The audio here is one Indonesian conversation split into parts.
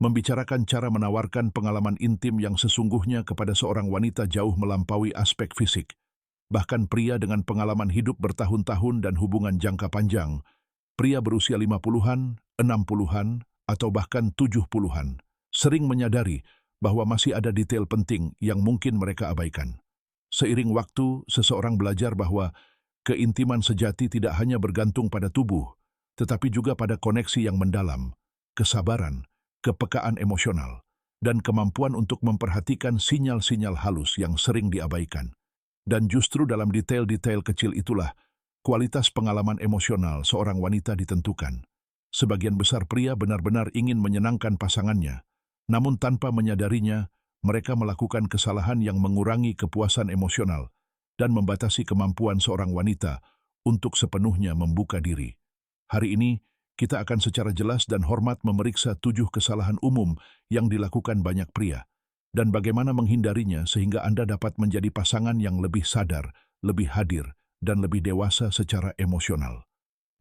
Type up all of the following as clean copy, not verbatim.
Membicarakan cara menawarkan pengalaman intim yang sesungguhnya kepada seorang wanita jauh melampaui aspek fisik. Bahkan pria dengan pengalaman hidup bertahun-tahun dan hubungan jangka panjang, pria berusia 50-an, 60-an, atau bahkan 70-an, sering menyadari bahwa masih ada detail penting yang mungkin mereka abaikan. Seiring waktu, seseorang belajar bahwa keintiman sejati tidak hanya bergantung pada tubuh, tetapi juga pada koneksi yang mendalam, kesabaran, kepekaan emosional, dan kemampuan untuk memperhatikan sinyal-sinyal halus yang sering diabaikan. Dan justru dalam detail-detail kecil itulah, kualitas pengalaman emosional seorang wanita ditentukan. Sebagian besar pria benar-benar ingin menyenangkan pasangannya, namun tanpa menyadarinya, mereka melakukan kesalahan yang mengurangi kepuasan emosional dan membatasi kemampuan seorang wanita untuk sepenuhnya membuka diri. Hari ini, kita akan secara jelas dan hormat memeriksa 7 kesalahan umum yang dilakukan banyak pria, dan bagaimana menghindarinya sehingga Anda dapat menjadi pasangan yang lebih sadar, lebih hadir, dan lebih dewasa secara emosional.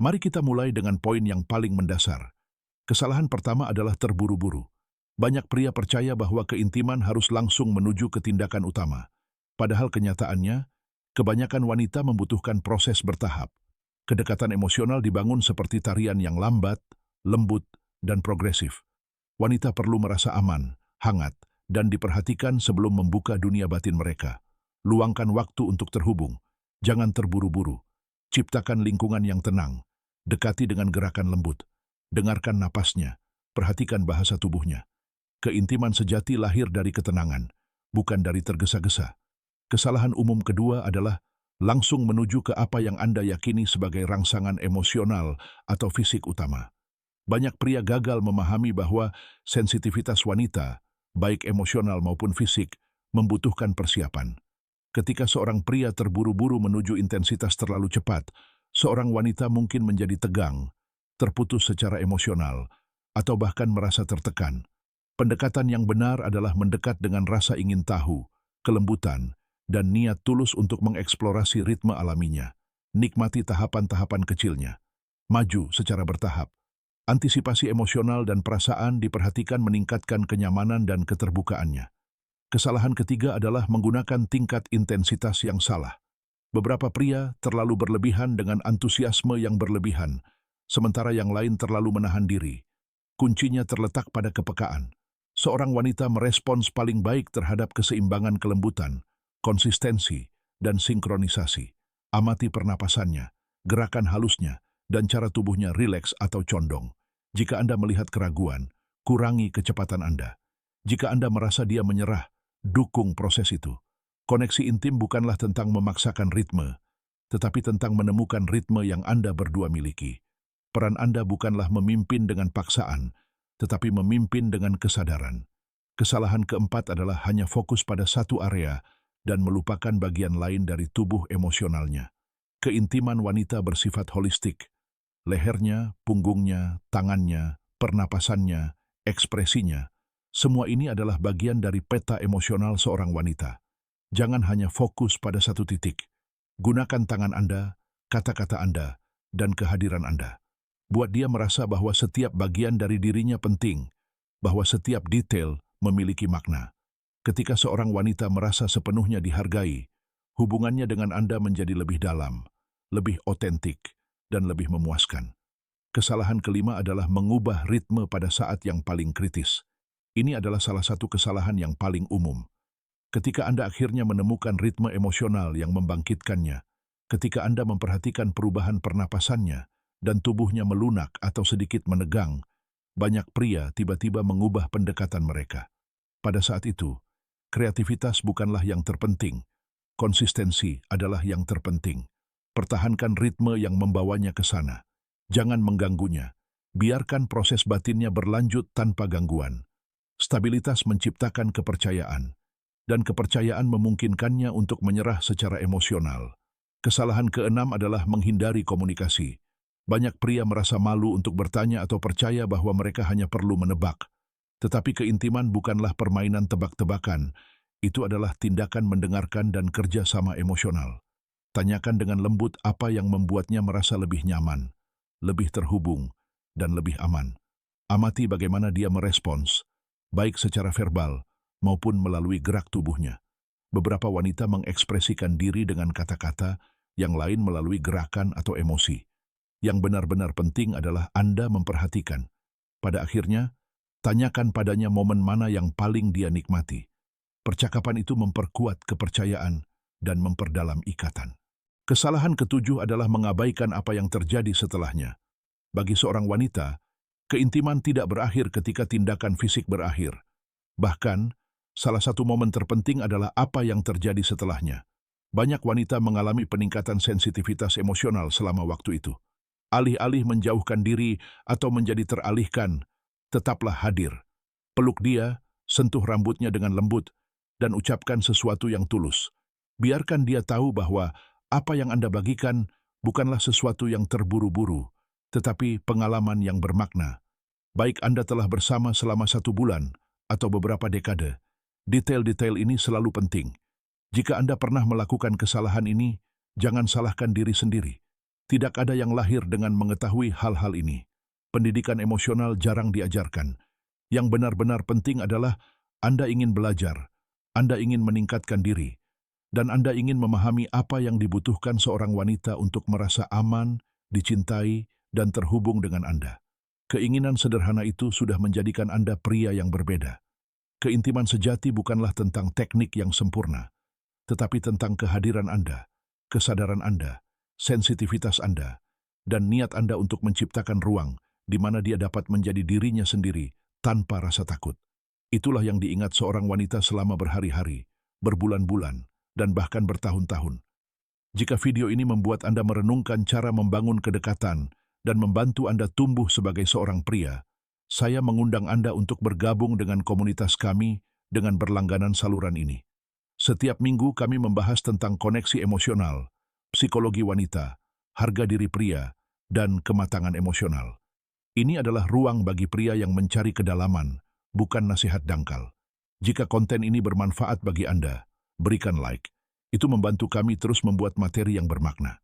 Mari kita mulai dengan poin yang paling mendasar. Kesalahan pertama adalah terburu-buru. Banyak pria percaya bahwa keintiman harus langsung menuju ke tindakan utama. Padahal kenyataannya, kebanyakan wanita membutuhkan proses bertahap. Kedekatan emosional dibangun seperti tarian yang lambat, lembut, dan progresif. Wanita perlu merasa aman, hangat, dan diperhatikan sebelum membuka dunia batin mereka. Luangkan waktu untuk terhubung. Jangan terburu-buru. Ciptakan lingkungan yang tenang. Dekati dengan gerakan lembut. Dengarkan napasnya. Perhatikan bahasa tubuhnya. Keintiman sejati lahir dari ketenangan, bukan dari tergesa-gesa. Kesalahan umum kedua adalah langsung menuju ke apa yang Anda yakini sebagai rangsangan emosional atau fisik utama. Banyak pria gagal memahami bahwa sensitivitas wanita, baik emosional maupun fisik, membutuhkan persiapan. Ketika seorang pria terburu-buru menuju intensitas terlalu cepat, seorang wanita mungkin menjadi tegang, terputus secara emosional, atau bahkan merasa tertekan. Pendekatan yang benar adalah mendekat dengan rasa ingin tahu, kelembutan, dan niat tulus untuk mengeksplorasi ritme alaminya. Nikmati tahapan-tahapan kecilnya. Maju secara bertahap. Antisipasi emosional dan perasaan diperhatikan meningkatkan kenyamanan dan keterbukaannya. Kesalahan ketiga adalah menggunakan tingkat intensitas yang salah. Beberapa pria terlalu berlebihan dengan antusiasme yang berlebihan, sementara yang lain terlalu menahan diri. Kuncinya terletak pada kepekaan. Seorang wanita merespons paling baik terhadap keseimbangan kelembutan, konsistensi, dan sinkronisasi. Amati pernapasannya, gerakan halusnya, dan cara tubuhnya rileks atau condong. Jika Anda melihat keraguan, kurangi kecepatan Anda. Jika Anda merasa dia menyerah, dukung proses itu. Koneksi intim bukanlah tentang memaksakan ritme, tetapi tentang menemukan ritme yang Anda berdua miliki. Peran Anda bukanlah memimpin dengan paksaan, tetapi memimpin dengan kesadaran. Kesalahan keempat adalah hanya fokus pada satu area, dan melupakan bagian lain dari tubuh emosionalnya. Keintiman wanita bersifat holistik. Lehernya, punggungnya, tangannya, pernapasannya, ekspresinya, semua ini adalah bagian dari peta emosional seorang wanita. Jangan hanya fokus pada satu titik. Gunakan tangan Anda, kata-kata Anda, dan kehadiran Anda. Buat dia merasa bahwa setiap bagian dari dirinya penting, bahwa setiap detail memiliki makna. Ketika seorang wanita merasa sepenuhnya dihargai, hubungannya dengan Anda menjadi lebih dalam, lebih otentik, dan lebih memuaskan. Kesalahan kelima adalah mengubah ritme pada saat yang paling kritis. Ini adalah salah satu kesalahan yang paling umum. Ketika Anda akhirnya menemukan ritme emosional yang membangkitkannya, ketika Anda memperhatikan perubahan pernapasannya, dan tubuhnya melunak atau sedikit menegang, banyak pria tiba-tiba mengubah pendekatan mereka. Pada saat itu, kreativitas bukanlah yang terpenting, konsistensi adalah yang terpenting. Pertahankan ritme yang membawanya ke sana. Jangan mengganggunya. Biarkan proses batinnya berlanjut tanpa gangguan. Stabilitas menciptakan kepercayaan, dan kepercayaan memungkinkannya untuk menyerah secara emosional. Kesalahan keenam adalah menghindari komunikasi. Banyak pria merasa malu untuk bertanya atau percaya bahwa mereka hanya perlu menebak. Tetapi keintiman bukanlah permainan tebak-tebakan, itu adalah tindakan mendengarkan dan kerja sama emosional. Tanyakan dengan lembut apa yang membuatnya merasa lebih nyaman, lebih terhubung, dan lebih aman. Amati bagaimana dia merespons, baik secara verbal maupun melalui gerak tubuhnya. Beberapa wanita mengekspresikan diri dengan kata-kata, yang lain melalui gerakan atau emosi. Yang benar-benar penting adalah Anda memperhatikan. Pada akhirnya, tanyakan padanya momen mana yang paling dia nikmati. Percakapan itu memperkuat kepercayaan dan memperdalam ikatan. Kesalahan ketujuh adalah mengabaikan apa yang terjadi setelahnya. Bagi seorang wanita, keintiman tidak berakhir ketika tindakan fisik berakhir. Bahkan, salah satu momen terpenting adalah apa yang terjadi setelahnya. Banyak wanita mengalami peningkatan sensitivitas emosional selama waktu itu. Alih-alih menjauhkan diri atau menjadi teralihkan, tetaplah hadir. Peluk dia, sentuh rambutnya dengan lembut, dan ucapkan sesuatu yang tulus. Biarkan dia tahu bahwa apa yang Anda bagikan bukanlah sesuatu yang terburu-buru, tetapi pengalaman yang bermakna. Baik Anda telah bersama selama 1 bulan atau beberapa dekade, detail-detail ini selalu penting. Jika Anda pernah melakukan kesalahan ini, jangan salahkan diri sendiri. Tidak ada yang lahir dengan mengetahui hal-hal ini. Pendidikan emosional jarang diajarkan. Yang benar-benar penting adalah Anda ingin belajar, Anda ingin meningkatkan diri, dan Anda ingin memahami apa yang dibutuhkan seorang wanita untuk merasa aman, dicintai, dan terhubung dengan Anda. Keinginan sederhana itu sudah menjadikan Anda pria yang berbeda. Keintiman sejati bukanlah tentang teknik yang sempurna, tetapi tentang kehadiran Anda, kesadaran Anda, sensitivitas Anda, dan niat Anda untuk menciptakan ruang di mana dia dapat menjadi dirinya sendiri tanpa rasa takut. Itulah yang diingat seorang wanita selama berhari-hari, berbulan-bulan, dan bahkan bertahun-tahun. Jika video ini membuat Anda merenungkan cara membangun kedekatan dan membantu Anda tumbuh sebagai seorang pria, saya mengundang Anda untuk bergabung dengan komunitas kami dengan berlangganan saluran ini. Setiap minggu kami membahas tentang koneksi emosional, psikologi wanita, harga diri pria, dan kematangan emosional. Ini adalah ruang bagi pria yang mencari kedalaman, bukan nasihat dangkal. Jika konten ini bermanfaat bagi Anda, berikan like. Itu membantu kami terus membuat materi yang bermakna.